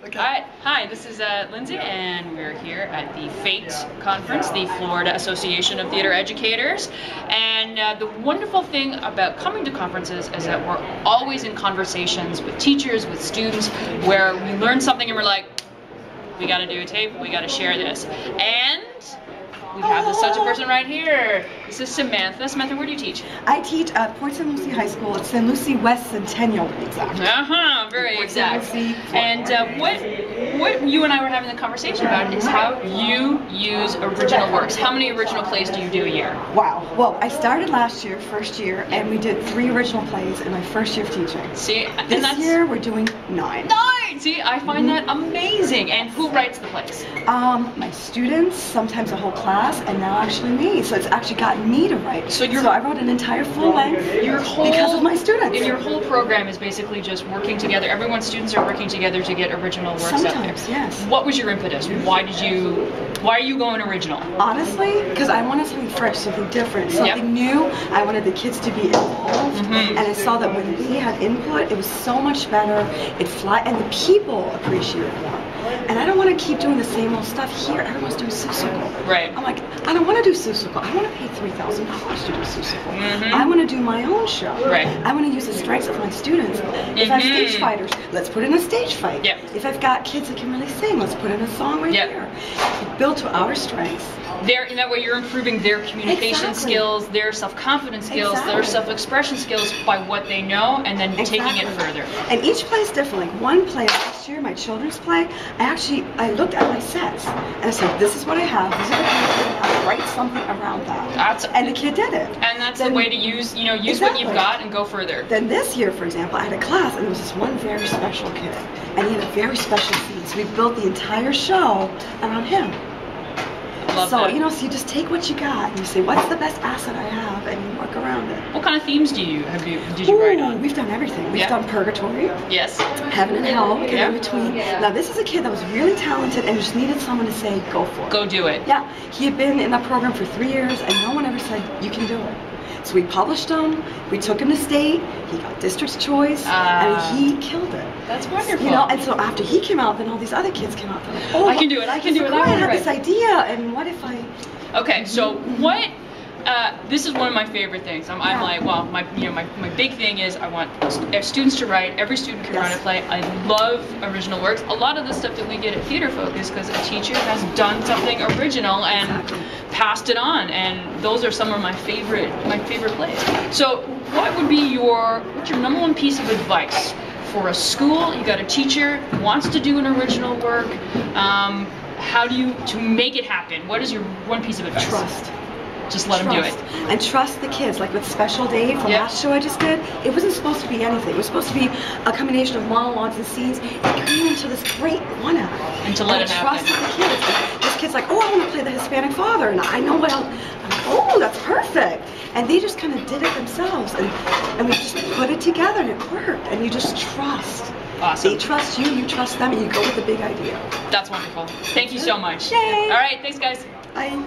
Okay. All right, hi, this is Lindsay, and we're here at the FATE conference, the Florida Association of Theater Educators. And the wonderful thing about coming to conferences is that we're always in conversations with teachers, with students, where we learn something and we're like, we gotta do a tape, we gotta share this. And we have such a person right here. This is Samantha. Samantha, where do you teach? I teach at Port St. Lucie High School. It's St. Lucie West Centennial, exactly. Very exact. And what you and I were having the conversation about is how you use original works. How many original plays do you do a year? Wow. Well, I started last year, first year, and we did 3 original plays in my first year of teaching. See, this year we're doing 9. 9! See, I find that amazing. And who writes the plays? My students, sometimes a whole class, and now actually me. So it's actually gotten me to write. So I wrote an entire full length because of my students. And your whole program is basically just working together. Everyone's students are working together to get original works out there. Sometimes, yes. What was your impetus? Why are you going original? Honestly, because I wanted something fresh, something different, something new. I wanted the kids to be involved, and I saw that when we had input, it was so much better. And the people appreciate it more. And I don't want to keep doing the same old stuff here. Everyone's doing Susuko. Right. I'm like, I don't want to do Susuko. I want to pay $3,000 to do Susuko. I want to do my own show. Right. I want to use the strengths of my students. If I have stage fighters, let's put in a stage fight. If I've got kids that can really sing, let's put in a song right here. Build to our strengths. In that way, you're improving their communication skills, their self-confidence skills, their self-expression skills by what they know, and then taking it further. And each play is different. Like one play last year, my children's play, I looked at my sets and I said, this is what I have. These are the pieces. I'll write something around that. And the kid did it. And that's the way to use what you've got and go further. Then this year, for example, I had a class and there was this one very special kid, and he had a very special scene. So we built the entire show around him. So you just take what you got and you say, what's the best asset I have, and you work around it. What kind of themes did you write on? We've done everything. We've done purgatory. Yes. Heaven and hell, and in between. Now this is a kid that was really talented and just needed someone to say, go for it. Go do it. Yeah. He had been in that program for 3 years and no one ever said, you can do it. So we published him, we took him to state, he got district's choice, and he killed it. That's wonderful. And so after he came out, then all these other kids came out. They're like, oh, I can do it, I can do it. I had this idea, and what if I... Okay, so what... this is one of my favorite things. I'm like, well, my big thing is I want students to write. Every student can write a play. I love original works. A lot of the stuff that we get at Theatrefolk is because a teacher has done something original and passed it on, and those are some of my favorite plays. So, what's your number one piece of advice for a school? You got a teacher who wants to do an original work. How do you to make it happen? What is your one piece of advice? Trust. Just let them do it. And trust the kids. Like with Special Dave, the last show I just did, it wasn't supposed to be anything. It was supposed to be a combination of monologues and scenes. It came into this great one hour. And to let it happen. Trusted the kids. This kid's like, oh, I want to play the Hispanic father, and I know what else. I'm like, oh, that's perfect. And they just kind of did it themselves. And we just put it together, and it worked. And you just trust. Awesome. They trust you, you trust them, and you go with the big idea. That's wonderful. Thank you so much. Yay. All right, thanks guys. Bye.